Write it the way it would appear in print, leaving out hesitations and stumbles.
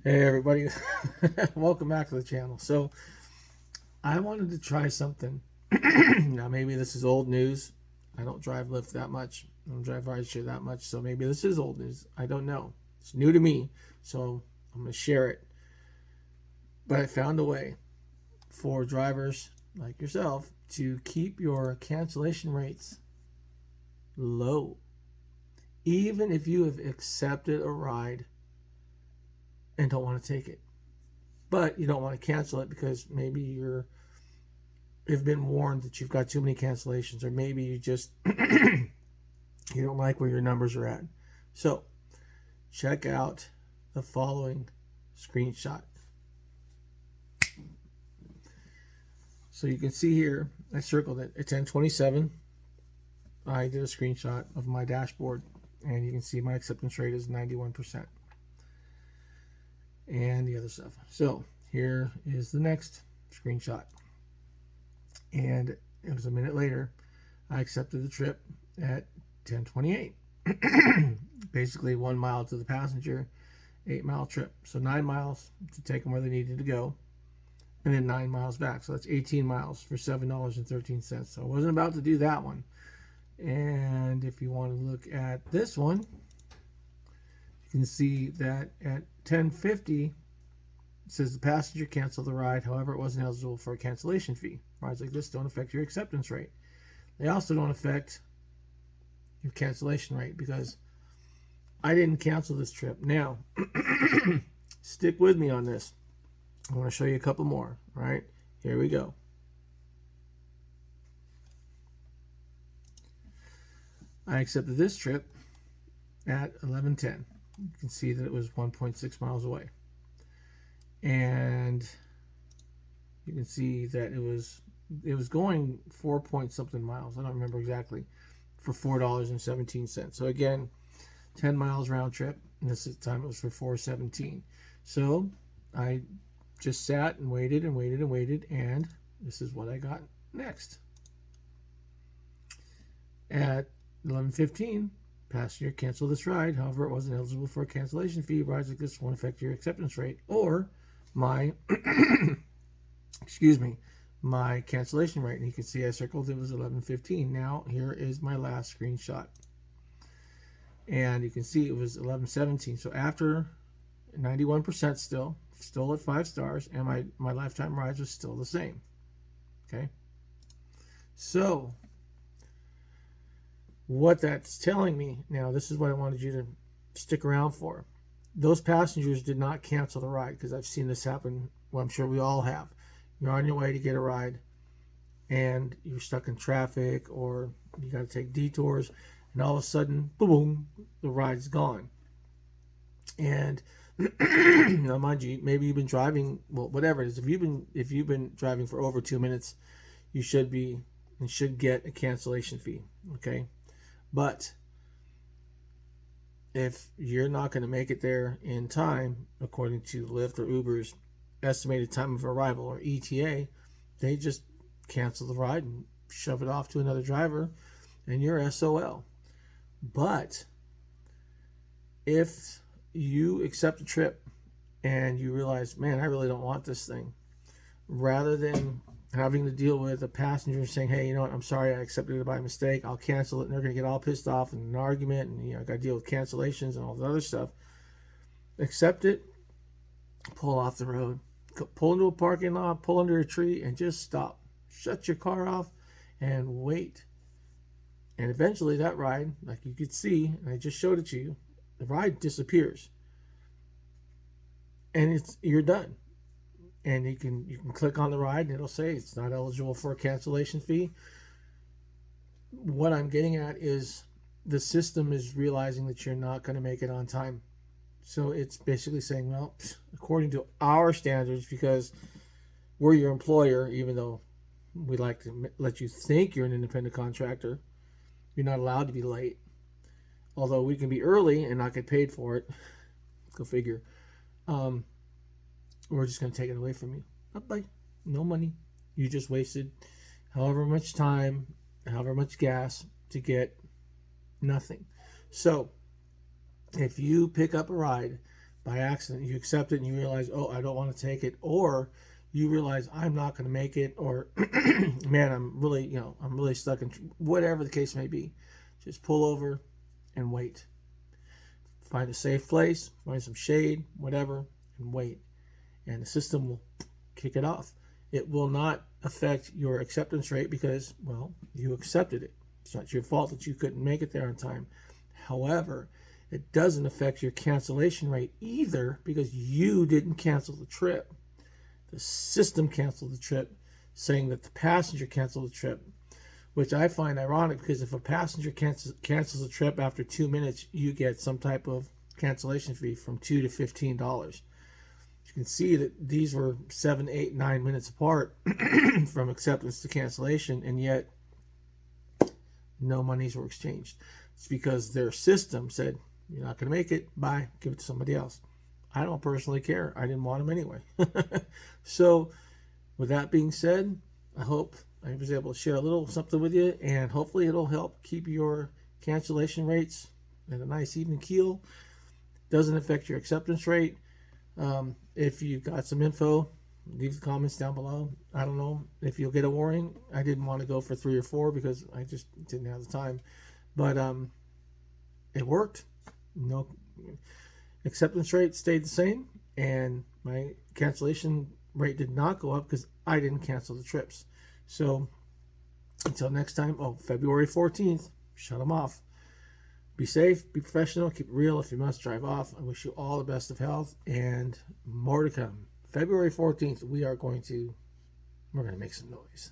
Hey everybody, welcome back to the channel. So I wanted to try something. Now maybe this is old news. I don't drive Lyft that much. I don't drive Rideshare that much. So maybe this is old news. I don't know. It's new to me. So I'm going to share it. But I found a way for drivers like yourself to keep your cancellation rates low. Even if you have accepted a ride and don't want to take it. But you don't want to cancel it because maybe you've been warned that you've got too many cancellations, or maybe you just you don't like where your numbers are at. So check out the following screenshot. So you can see here, I circled it at 10:27. I did a screenshot of my dashboard, and you can see my acceptance rate is 91%. And the other stuff. So here is the next screenshot. And it was a minute later. I accepted the trip at 10:28. Basically 1 mile to the passenger, 8-mile trip. So 9 miles to take them where they needed to go, and then 9 miles back. So that's 18 miles for $7.13. So I wasn't about to do that one. And if you want to look at this one, you can see that at 10:50, it says the passenger canceled the ride. However, it wasn't eligible for a cancellation fee. Rides like this don't affect your acceptance rate. They also don't affect your cancellation rate because I didn't cancel this trip. Now, stick with me on this. I want to show you a couple more. All right, here we go. I accepted this trip at 11:10. You can see that it was 1.6 miles away. And you can see that it was going 4 point something miles. I don't remember exactly, for $4.17. So again, 10 miles round trip, and this time it was for $4.17. So I just sat and waited and waited and waited, and this is what I got next. At 11:15, passenger canceled this ride. However, it wasn't eligible for a cancellation fee. Rides like this won't affect your acceptance rate or my excuse me, my cancellation rate. And you can see I circled it was 11:15. Now here is my last screenshot, and you can see it was 11:17. So after 91%, still at 5 stars, and my lifetime rides was still the same. Okay, so what that's telling me now, this is what I wanted you to stick around for. Those passengers did not cancel the ride, because I've seen this happen. Well, I'm sure we all have. You're on your way to get a ride and you're stuck in traffic, or you got to take detours, and all of a sudden, boom, the ride's gone. And now, mind you, maybe you've been driving, well, whatever it is. If you've been driving for over 2 minutes, you should get a cancellation fee. Okay, but if you're not going to make it there in time, according to Lyft or Uber's estimated time of arrival, or ETA, they just cancel the ride and shove it off to another driver, and you're SOL. But if you accept a trip and you realize, man, I really don't want this thing, rather than having to deal with a passenger saying, hey, you know what, I'm sorry, I accepted it by mistake, I'll cancel it, and they're going to get all pissed off in an argument, and I got to deal with cancellations and all the other stuff. Accept it, pull off the road, pull into a parking lot, pull under a tree, and just stop. Shut your car off and wait. And eventually that ride, like you could see, and I just showed it to you, the ride disappears. And you're done. And you can click on the ride, and it'll say it's not eligible for a cancellation fee. What I'm getting at is the system is realizing that you're not going to make it on time. So it's basically saying, well, according to our standards, because we're your employer, even though we like to let you think you're an independent contractor, you're not allowed to be late. Although we can be early and not get paid for it. Go figure. We're just going to take it away from you. Bye-bye. No money. You just wasted however much time, however much gas to get nothing. So if you pick up a ride by accident. You accept it and you realize, oh, I don't want to take it, or you realize I'm not going to make it, or man, I'm really stuck in, whatever the case may be. Just pull over and wait. Find a safe place, find some shade, whatever, and wait. And the system will kick it off. It will not affect your acceptance rate because, well, you accepted it. It's not your fault that you couldn't make it there on time. However, it doesn't affect your cancellation rate either because you didn't cancel the trip. The system canceled the trip, saying that the passenger canceled the trip, which I find ironic because if a passenger cancels a trip after 2 minutes, you get some type of cancellation fee from $2 to $15. You can see that these were 7, 8, 9 minutes apart from acceptance to cancellation, and yet no monies were exchanged. It's because their system said, you're not going to make it, bye, give it to somebody else. I don't personally care. I didn't want them anyway. So with that being said, I hope I was able to share a little something with you, and hopefully it'll help keep your cancellation rates at a nice even keel. Doesn't affect your acceptance rate. If you've got some info, leave the comments down below. I don't know if you'll get a warning. I didn't want to go for 3 or 4 because I just didn't have the time. But it worked. No acceptance rate stayed the same, and my cancellation rate did not go up because I didn't cancel the trips. So until next time, February 14th, shut them off. Be safe, be professional, keep it real. If you must, drive off. I wish you all the best of health and more to come. February 14th, we're going to make some noise.